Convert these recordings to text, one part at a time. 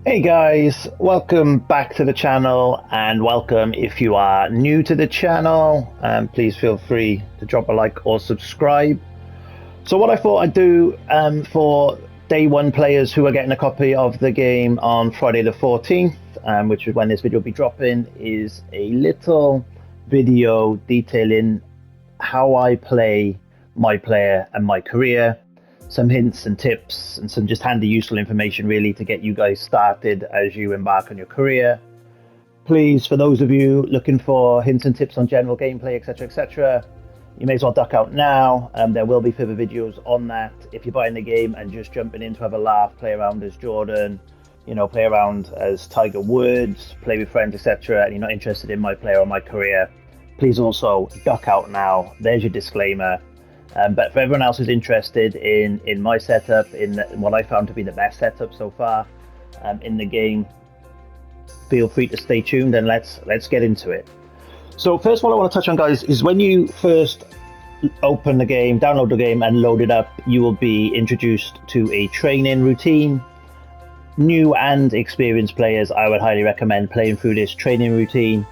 Hey guys, welcome back to the channel, and welcome if you are new to the channel. Please feel free to drop a like or subscribe. So what I thought I'd do for day one players who are getting a copy of the game on Friday the 14th, which is when this video will be dropping, is a little video detailing how I play my player and my career. Some hints and tips and some just handy useful information really to get you guys started as you embark on your career. Please, for those of you looking for hints and tips on general gameplay, etc, you may as well duck out now. There will be further videos on that. If you're buying the game and just jumping in to have a laugh, play around as Jordan, play around as Tiger Woods, play with friends, etc, and you're not interested in my player or my career, please also duck out now. There's your disclaimer. But for everyone else who's interested in my setup, in what I found to be the best setup so far in the game, feel free to stay tuned and let's get into it. So first of all I want to touch on, guys, is when you first open the game, download the game and load it up, you will be introduced to a training routine. New and experienced players, I would highly recommend playing through this training routine.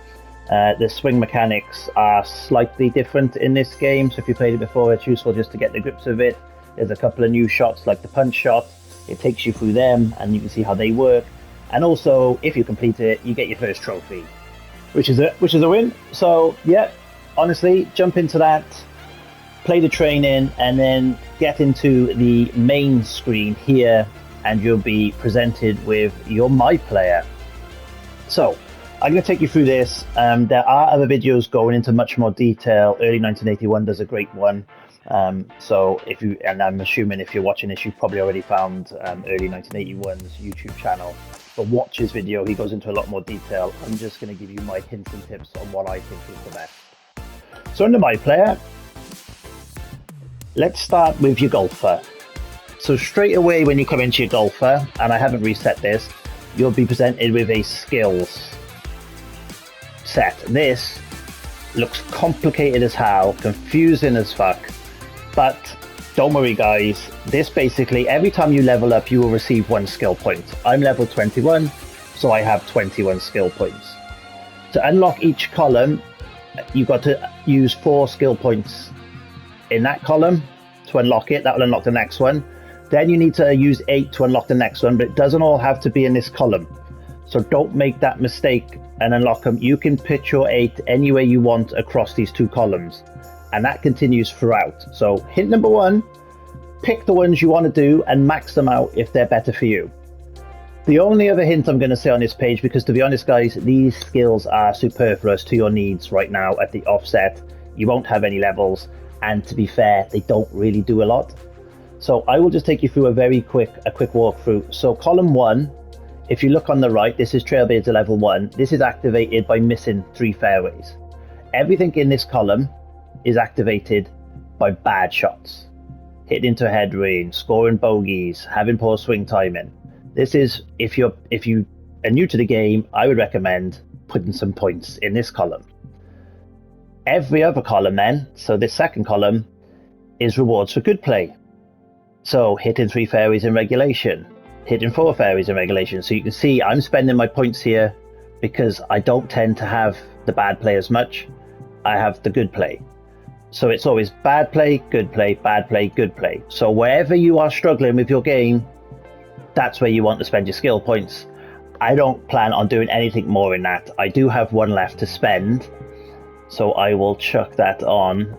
The swing mechanics are slightly different in this game, so if you played it before, it's useful just to get the grips of it. There's a couple of new shots like the punch shot. It takes you through them and you can see how they work, and also if you complete it you get your first trophy, which is a win. So yeah, honestly, jump into that, play the training, and then get into the main screen here and you'll be presented with your my player. So I'm going to take you through this. There are other videos going into much more detail. Early 1981 does a great one. So if you, and I'm assuming if you're watching this, you've probably already found early 1981's YouTube channel. But watch his video, he goes into a lot more detail. I'm just going to give you my hints and tips on what I think is the best. So under my player, let's start with your golfer. So straight away when you come into your golfer, and I haven't reset this, you'll be presented with a skills set. This looks complicated as hell, confusing as fuck, but don't worry guys, this basically, every time you level up you will receive 1 skill point. I'm level 21, so I have 21 skill points. To unlock each column, you've got to use 4 skill points in that column to unlock it. That will unlock the next one. Then you need to use 8 to unlock the next one, but it doesn't all have to be in this column. So don't make that mistake and unlock them. You can pitch your 8 any way you want across these 2 columns, and that continues throughout. So hint number 1, pick the ones you want to do and max them out if they're better for you. The only other hint I'm going to say on this page, because to be honest guys, these skills are superfluous to your needs right now at the offset. You won't have any levels, and to be fair, they don't really do a lot. So I will just take you through a quick walkthrough. So column 1, if you look on the right, this is Trailblazer level 1. This is activated by missing 3 fairways. Everything in this column is activated by bad shots. Hitting into a head range, scoring bogeys, having poor swing timing. This is, if you are new to the game, I would recommend putting some points in this column. Every other column then, so this second column, is rewards for good play. So hitting 3 fairways in regulation, hitting 4 fairways in regulation. So you can see I'm spending my points here because I don't tend to have the bad play as much. I have the good play. So it's always bad play, good play, bad play, good play. So wherever you are struggling with your game, that's where you want to spend your skill points. I don't plan on doing anything more in that. I do have 1 left to spend, so I will chuck that on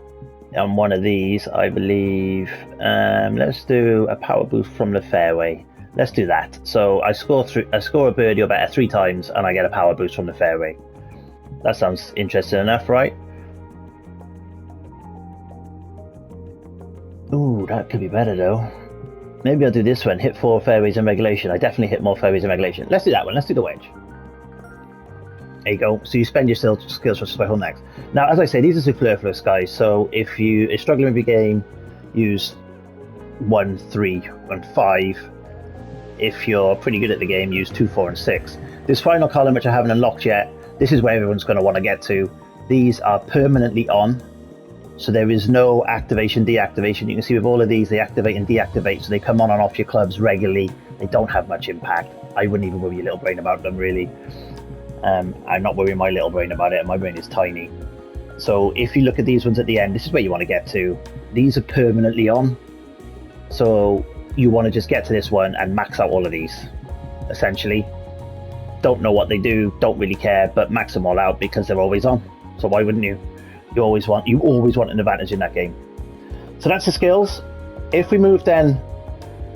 one of these, I believe. Let's do a power boost from the fairway. Let's do that. So I score a birdie or better 3 times and I get a power boost from the fairway. That sounds interesting enough, right? Ooh, that could be better though. Maybe I'll do this one, hit 4 fairways in regulation. I definitely hit more fairways in regulation. Let's do that one, let's do the wedge. There you go. So you spend your skills for special next. Now, as I say, these are superfluous, guys. So if you are struggling with your game, use 1, 3, and 5. If you're pretty good at the game, use 2, 4, and 6. This final column, which I haven't unlocked yet, this is where everyone's going to want to get to. These are permanently on. So there is no activation, deactivation. You can see with all of these, they activate and deactivate, so they come on and off your clubs regularly. They don't have much impact. I wouldn't even worry your little brain about them, really. I'm not worrying my little brain about it, and my brain is tiny. So if you look at these ones at the end, this is where you want to get to. These are permanently on. So you want to just get to this one and max out all of these, essentially. Don't know what they do, don't really care, but max them all out because they're always on. So why wouldn't you? You always want an advantage in that game. So that's the skills. If we move then,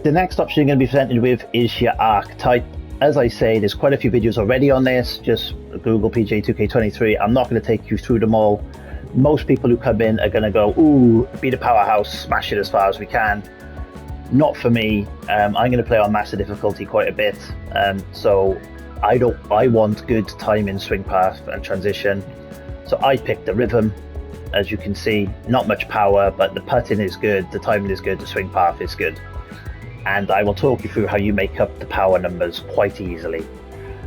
the next option you're going to be presented with is your archetype. As I say, there's quite a few videos already on this. Just Google PGA2K23. I'm not going to take you through them all. Most people who come in are going to go, ooh, be the powerhouse, smash it as far as we can. Not for me. I'm going to play on master difficulty quite a bit. So I want good timing, swing path and transition. So I picked the rhythm. As you can see, not much power, but the putting is good, the timing is good, the swing path is good. And I will talk you through how you make up the power numbers quite easily.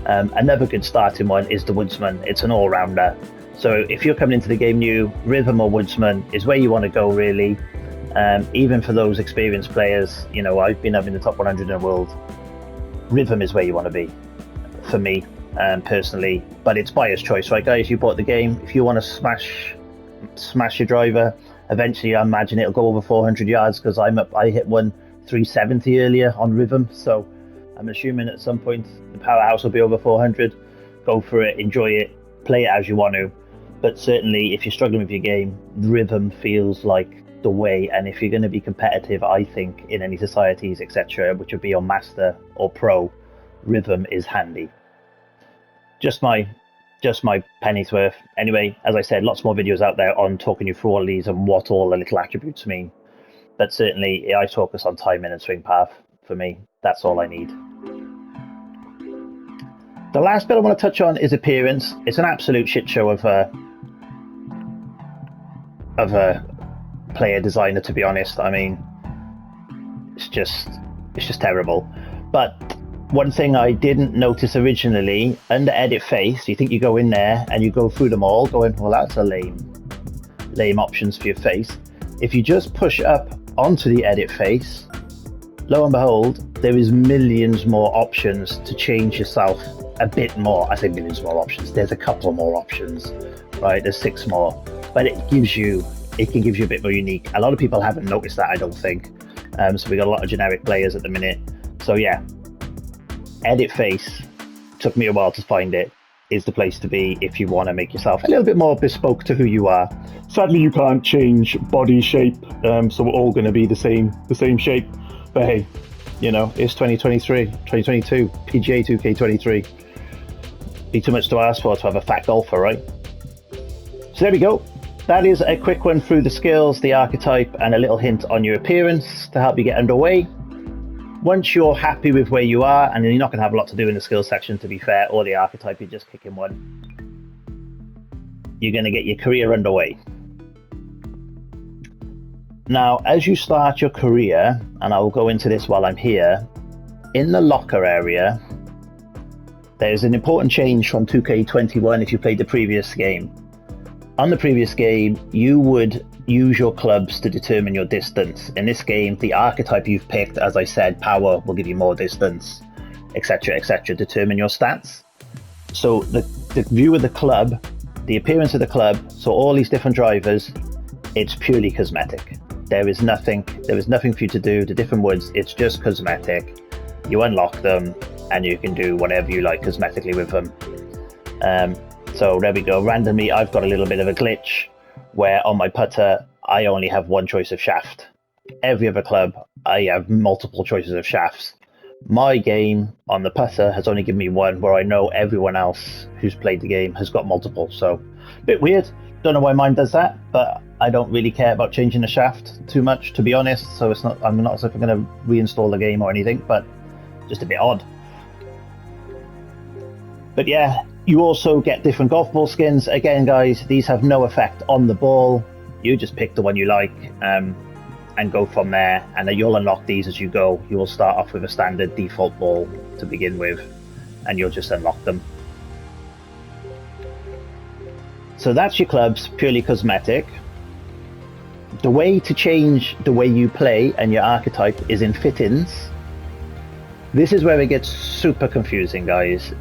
Another good starting one is the woodsman. It's an all-rounder. So if you're coming into the game new, rhythm or woodsman is where you want to go, really. Even for those experienced players, you know, I've been up in the top 100 in the world. Rhythm is where you want to be, for me, personally. But it's buyer's choice, right, guys? You bought the game. If you want to smash your driver, eventually I imagine it'll go over 400 yards because I hit one 370 earlier on rhythm, so I'm assuming at some point the powerhouse will be over 400. Go for it, enjoy it, play it as you want to, but certainly if you're struggling with your game, rhythm feels like the way. And if you're going to be competitive, I think in any societies, etc., which would be on master or pro, rhythm is handy. Just my penny's worth. Anyway, as I said, lots more videos out there on talking you through all of these and what all the little attributes mean. But certainly, I focus on timing and swing path. For me, that's all I need. The last bit I want to touch on is appearance. It's an absolute shit show of a player designer, to be honest. I mean, it's just terrible. But one thing I didn't notice originally, under edit face, you think you go in there and you go through them all, going, well, that's a lame options for your face. If you just push up onto the edit face, lo and behold, there is millions more options to change yourself a bit more. I say millions more options. There's a couple more options, right? There's 6 more, but it can give you a bit more unique. A lot of people haven't noticed that, I don't think. So we got a lot of generic players at the minute. So yeah, edit face, took me a while to find it, is the place to be if you want to make yourself a little bit more bespoke to who you are. Sadly, you can't change body shape, so we're all going to be the same shape. But hey, you know, it's 2022, PGA2K23. Be too much to ask for to have a fat golfer, right? So there we go. That is a quick one through the skills, the archetype, and a little hint on your appearance to help you get underway. Once you're happy with where you are, and you're not going to have a lot to do in the skills section, to be fair, or the archetype, you're just kicking one, you're going to get your career underway. Now, as you start your career, and I will go into this while I'm here, in the locker area, there's an important change from 2K21 if you played the previous game. On the previous game, you would use your clubs to determine your distance. In this game, the archetype you've picked, as I said, power will give you more distance, etc., etc., determine your stats. So the view of the club, the appearance of the club, so all these different drivers, it's purely cosmetic. There is nothing for you to do. The different woods, it's just cosmetic. You unlock them and you can do whatever you like cosmetically with them. So there we go. Randomly, I've got a little bit of a glitch where on my putter, I only have one choice of shaft. Every other club, I have multiple choices of shafts. My game on the putter has only given me one, where I know everyone else who's played the game has got multiple. So a bit weird. Don't know why mine does that, but I don't really care about changing the shaft too much, to be honest. So it's not, I'm not as if I'm going to reinstall the game or anything, but just a bit odd. But yeah, you also get different golf ball skins. Again, guys, these have no effect on the ball. You just pick the one you like and go from there. And then you'll unlock these as you go. You will start off with a standard default ball to begin with, and you'll just unlock them. So that's your clubs, purely cosmetic. the way to change the way you play and your archetype is in fittings. This is where it gets super confusing, guys.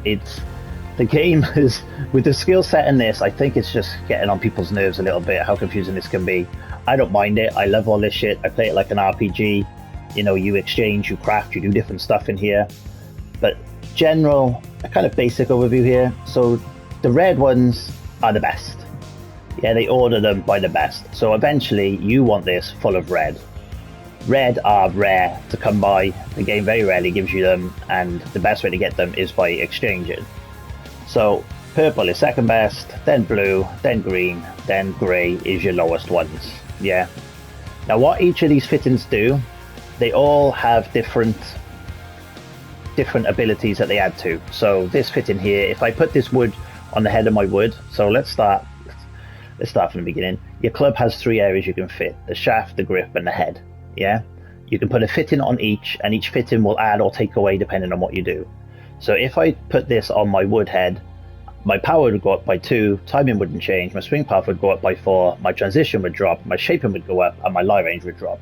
The game is, with the skill set in this, I think it's just getting on people's nerves a little bit, how confusing this can be. I don't mind it. I love all this shit. I play it like an RPG. You know, you exchange, you craft, you do different stuff in here. But a kind of basic overview here. So the red ones are the best. Yeah, they order them by the best. So eventually you want this full of red. Red are rare to come by. The game very rarely gives you them, and the best way to get them is by exchanging. So purple is second best, then blue, then green, then grey is your lowest ones. Yeah. Now what each of these fittings do, they all have different abilities that they add to. So this fitting here, if I put this wood on the head of my wood, so let's start from the beginning. Your club has 3 areas you can fit: the shaft, the grip, and the head. Yeah, you can put a fitting on each, and each fitting will add or take away depending on what you do. So if I put this on my wood head, my power would go up by 2, timing wouldn't change, my swing path would go up by 4, my transition would drop, my shaping would go up, and my lie range would drop.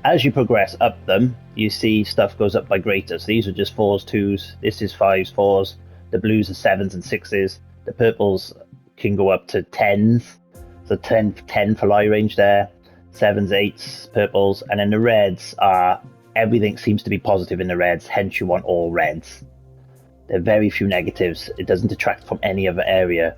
As you progress up them, you see stuff goes up by greater. So these are just 4s, 2s, this is 5s, 4s, the blues are 7s and 6s, the purples can go up to 10s, so 10 for lie range there, 7s, 8s, purples, and then the reds are, everything seems to be positive in the reds, hence you want all reds. There are very few negatives, it doesn't detract from any other area,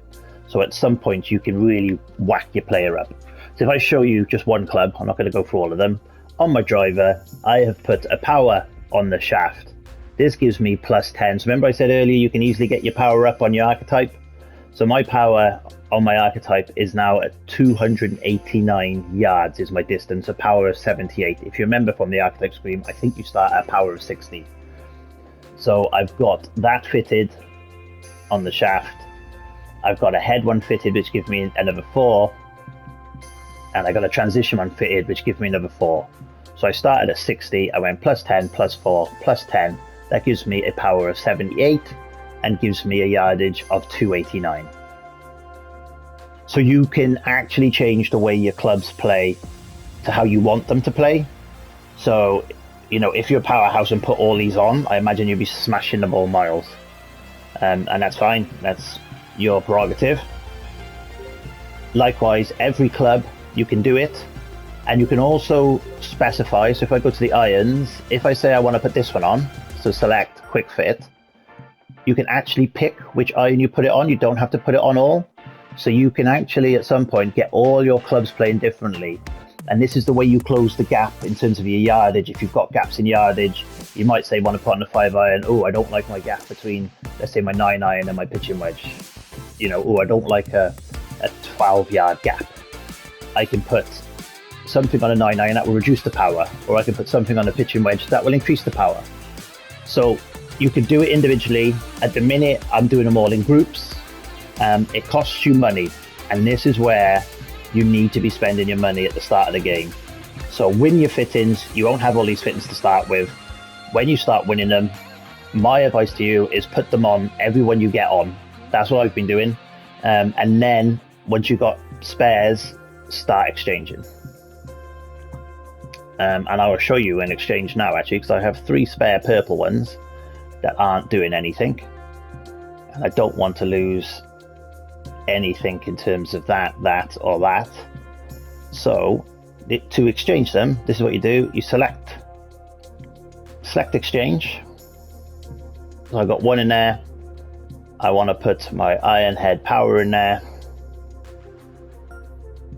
so at some point you can really whack your player up. So if I show you just one club, I'm not going to go through all of them. On my driver, I have put a power on the shaft. This gives me +10. So remember I said earlier you can easily get your power up on your archetype? So my power on my archetype is now at 289 yards is my distance, a power of 78. If you remember from the archetype screen, I think you start at a power of 60. So I've got that fitted on the shaft. I've got a head one fitted, which gives me another 4. And I got a transition one fitted, which gives me another 4. So I started at 60, I went +10, +4, +10. That gives me a power of 78 and gives me a yardage of 289. So you can actually change the way your clubs play to how you want them to play. So, you know, if you're a powerhouse and put all these on, I imagine you'd be smashing the ball miles. And that's fine, that's your prerogative. Likewise, every club, you can do it. And you can also specify, so if I go to the irons, if I say I want to put this one on, so select quick fit, you can actually pick which iron you put it on. You don't have to put it on all. So you can actually at some point get all your clubs playing differently. And this is the way you close the gap in terms of your yardage. If you've got gaps in yardage, you might say want to put on a 5 iron. Oh, I don't like my gap between, let's say, my 9 iron and my pitching wedge. You know, oh, I don't like a 12-yard gap. I can put something on a 9 iron that will reduce the power, or I can put something on a pitching wedge that will increase the power. So you can do it individually. At the minute, I'm doing them all in groups. It costs you money, and this is where you need to be spending your money at the start of the game. So win your fittings. You won't have all these fittings to start with. When you start winning them, my advice to you is put them on everyone you get on. That's what I've been doing. And then once you've got spares, start exchanging. And I will show you an exchange now, actually, because I have 3 spare purple ones that aren't doing anything, and I don't want to lose anything in terms of that, or that. So to exchange them, this is what you do. You select exchange. So I've got one in there. I want to put my iron head power in there,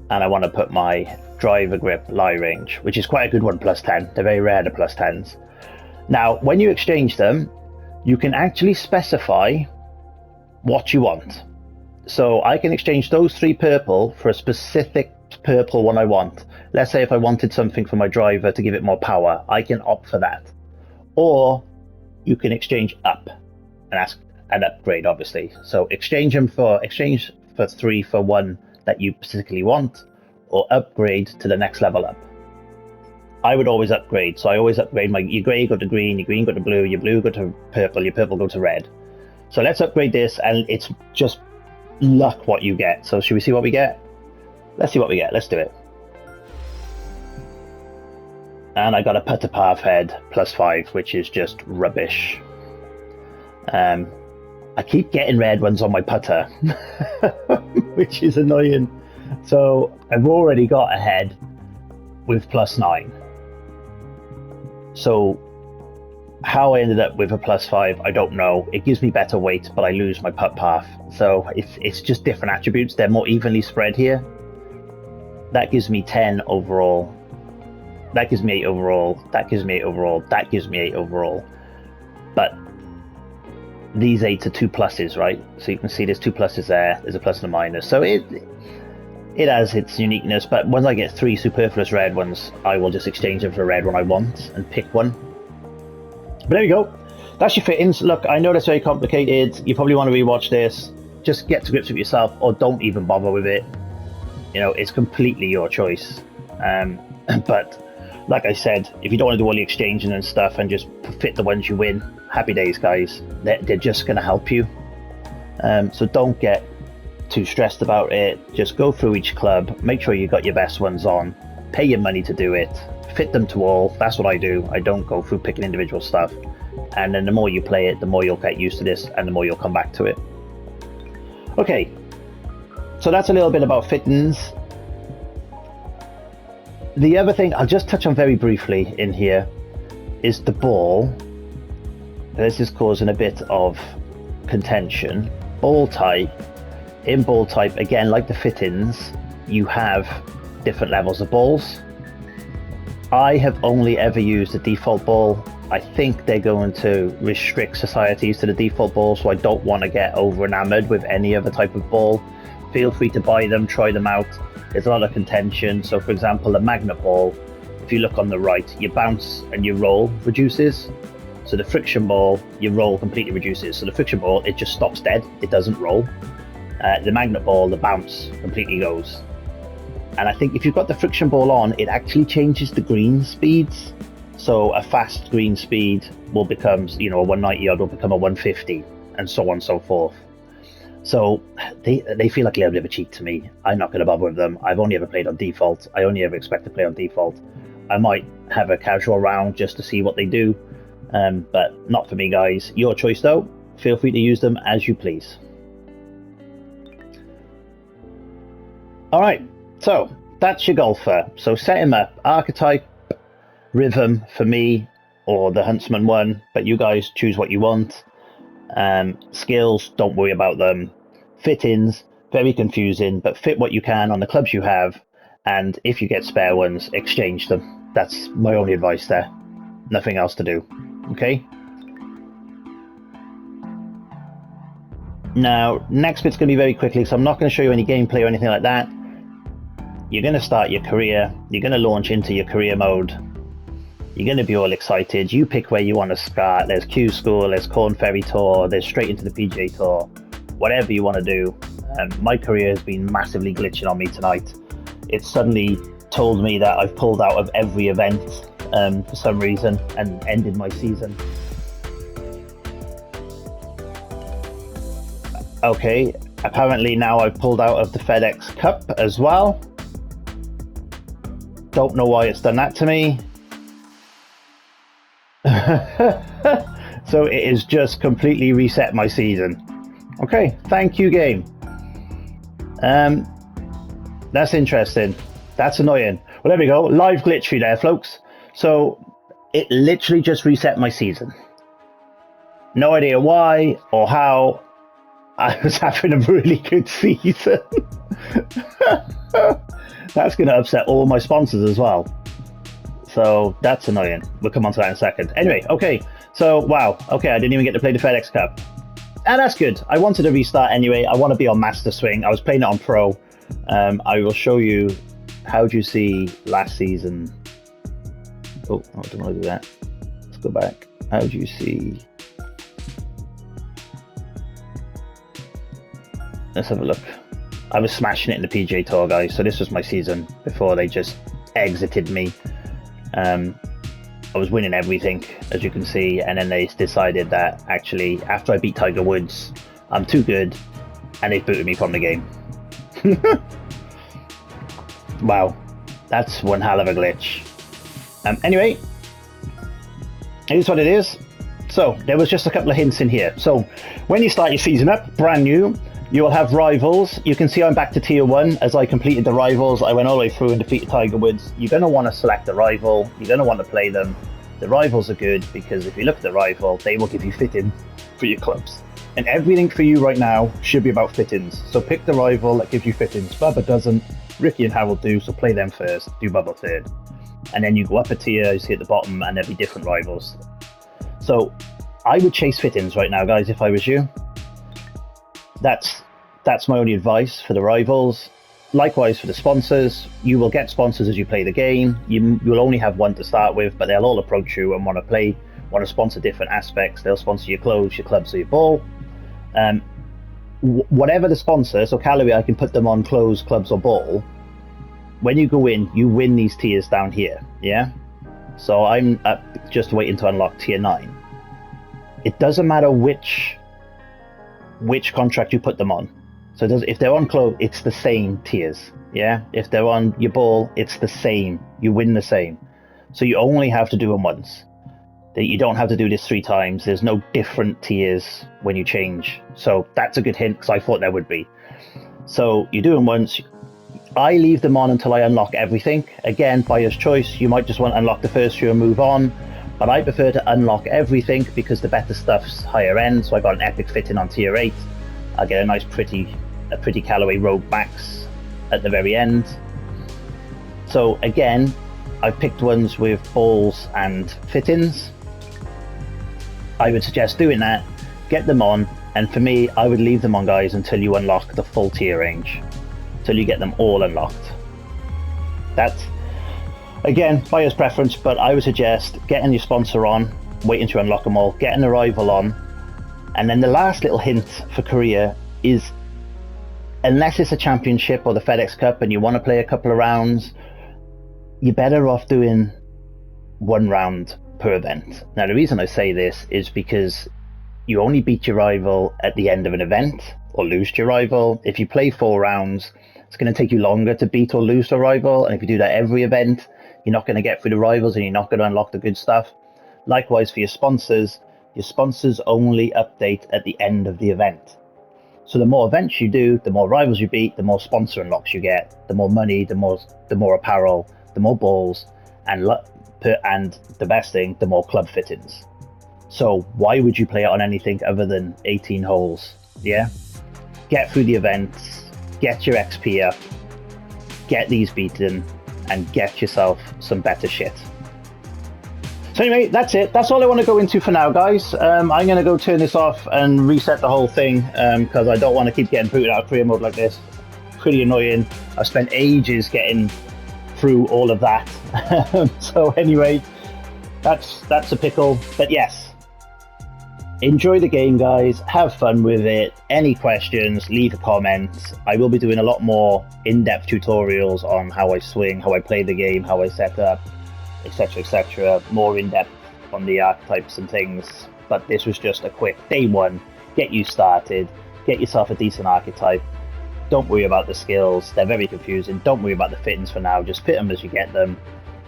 and I want to put my driver grip lie range, which is quite a good one, +10. They're very rare, the +10s. Now, when you exchange them, you can actually specify what you want. So I can exchange those 3 purple for a specific purple one I want. Let's say if I wanted something for my driver to give it more power, I can opt for that. Or you can exchange up and ask an upgrade, obviously. So exchange for 3 for 1 that you particularly want, or upgrade to the next level up. I would always upgrade, so I always upgrade your grey go to green, your green go to blue, your blue go to purple, your purple go to red. So let's upgrade this, and it's just luck what you get. So should we see what we get? Let's see what we get. Let's do it. And I got a putter path head +5, which is just rubbish. I keep getting red ones on my putter, which is annoying. So I've already got a head with +9. So how I ended up with a +5, I don't know. It gives me better weight, but I lose my putt path. So it's just different attributes. They're more evenly spread here. That gives me 10 overall. That gives me 8 overall. That gives me 8 overall. That gives me 8 overall. But these 8s are 2 pluses, right? So you can see there's 2 pluses there. There's a plus and a minus. So it has its uniqueness. But once I get 3 superfluous red ones, I will just exchange them for a red one I want and pick one. But there you go. That's your fittings. Look, I know that's very complicated. You probably want to rewatch this. Just get to grips with yourself, or don't even bother with it. You know, it's completely your choice. But like I said, if you don't want to do all the exchanging and stuff and just fit the ones you win, happy days, guys. They're just going to help you. So don't get too stressed about it. Just go through each club, make sure you got your best ones on, pay your money to do it, fit them to all. That's what I do. I don't go through picking individual stuff. And then the more you play it, the more you'll get used to this and the more you'll come back to it. Okay, so that's a little bit about fittings. The other thing I'll just touch on very briefly in here is the ball. This is causing a bit of contention. Ball type. In ball type, again, like the fittings, you have different levels of balls. I have only ever used the default ball. I think they're going to restrict societies to the default ball, so I don't want to get over enamored with any other type of ball. Feel free to buy them, try them out. There's a lot of contention. So for example, the magnet ball, if you look on the right, your bounce and your roll reduces. So the friction ball, your roll completely reduces. So the friction ball, it just stops dead. It doesn't roll. The magnet ball, the bounce completely goes. And I think if you've got the friction ball on, it actually changes the green speeds. So a fast green speed will become, you know, a 190 odd will become a 150, and so on and so forth. So they feel like a little bit of a cheat to me. I'm not going to bother with them. I've only ever played on default. I only ever expect to play on default. I might have a casual round just to see what they do, but not for me, guys. Your choice, though. Feel free to use them as you please. All right, so that's your golfer. So set him up. Archetype, rhythm for me, or the Huntsman one, but you guys choose what you want. Skills, don't worry about them. Fittings, very confusing, but fit what you can on the clubs you have, and if you get spare ones, exchange them. That's my only advice there. Nothing else to do. Okay? Now, next bit's going to be very quickly, so I'm not going to show you any gameplay or anything like that. You're going to start your career. You're going to launch into your career mode. You're going to be all excited. You pick where you want to start. There's Q School, there's Corn Ferry Tour, there's straight into the PGA Tour. Whatever you want to do. My career has been massively glitching on me tonight. It suddenly told me that I've pulled out of every event for some reason and ended my season. Okay, apparently now I've pulled out of the FedEx Cup as well. Don't know why it's done that to me. So it has just completely reset my season. Okay, thank you, game. That's interesting. That's annoying. Well, there we go. Live glitch for you there, folks. So it literally just reset my season. No idea why or how. I was having a really good season. That's going to upset all my sponsors as well. So that's annoying. We'll come on to that in a second. Anyway, okay. So, wow. Okay, I didn't even get to play the FedEx Cup. And that's good. I wanted to restart anyway. I want to be on Master Swing. I was playing it on Pro. I will show you. How do you see last season? Oh, I don't want to do that. Let's go back. How do you see? Let's have a look. I was smashing it in the PGA Tour, guys. So this was my season before they just exited me. I was winning everything, as you can see, and then they decided that actually, after I beat Tiger Woods, I'm too good, and they booted me from the game. Wow, that's one hell of a glitch. Anyway, here's what it is. So there was just a couple of hints in here. So when you start your season up, brand new, you will have rivals. You can see I'm back to tier 1 as I completed the rivals. I went all the way through and defeated Tiger Woods. You're going to want to select a rival. You're going to want to play them. The rivals are good because if you look at the rival, they will give you fit-in for your clubs. And everything for you right now should be about fit-ins. So pick the rival that gives you fit-ins. Bubba doesn't. Ricky and Harold do, so play them first. Do Bubba third. And then you go up a tier, you see at the bottom, and there'll be different rivals. So I would chase fit-ins right now, guys, if I was you. That's my only advice for the rivals. Likewise for the sponsors, you will get sponsors as you play the game. You'll only have one to start with, but they'll all approach you and want to sponsor different aspects. They'll sponsor your clothes, your clubs, or your ball. Whatever the sponsor, so Calorie, I can put them on clothes, clubs, or ball. When you go in, you win these tiers down here, yeah? So I'm just waiting to unlock tier 9. It doesn't matter which contract you put them on. So if they're on clothes, it's the same tiers, yeah? If they're on your ball, it's the same. You win the same. So you only have to do them once. You don't have to do this 3 times. There's no different tiers when you change. So that's a good hint because I thought there would be. So you do them once. I leave them on until I unlock everything. Again, buyer's choice. You might just want to unlock the first few and move on. But I prefer to unlock everything because the better stuff's higher end. So I got an epic fit-in on tier 8. I get a nice pretty Callaway Rogue Max at the very end. So again, I picked ones with balls and fit-ins. I would suggest doing that, get them on, and for me, I would leave them on, guys, until you unlock the full tier range, till you get them all unlocked. That's, again, buyer's preference, but I would suggest getting your sponsor on, waiting to unlock them all, getting a rival on, and then the last little hint for Korea is, unless it's a championship or the FedEx Cup and you want to play a couple of rounds, you're better off doing 1 round per event. Now the reason I say this is because you only beat your rival at the end of an event or lose to your rival. If you play 4 rounds, it's going to take you longer to beat or lose to a rival, and if you do that every event, you're not going to get through the rivals and you're not going to unlock the good stuff. Likewise for your sponsors only update at the end of the event. So the more events you do, the more rivals you beat, the more sponsor unlocks you get, the more money, the more apparel, the more balls, and the best thing, the more club fittings. So why would you play it on anything other than 18 holes? Yeah? Get through the events, get your XP up, get these beaten, and get yourself some better shit. So anyway, that's it. That's all I want to go into for now, guys. I'm going to go turn this off and reset the whole thing because I don't want to keep getting booted out of career mode like this. Pretty annoying. I've spent ages getting through all of that. So anyway, that's a pickle. But yes, enjoy the game, guys. Have fun with it. Any questions, leave a comment. I will be doing a lot more in-depth tutorials on how I swing, how I play the game, how I set up, etc, etc, more in-depth on the archetypes and things. But this was just a quick day 1, get you started, get yourself a decent archetype. Don't worry about the skills, they're very confusing. Don't worry about the fittings for now, just fit them as you get them.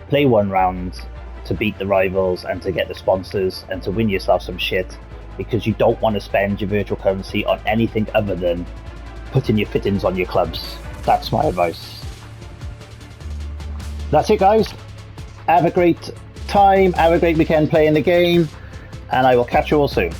Play 1 round to beat the rivals and to get the sponsors and to win yourself some shit, because you don't want to spend your virtual currency on anything other than putting your fittings on your clubs. That's my advice. That's it, guys. Have a great time, have a great weekend playing the game, and I will catch you all soon.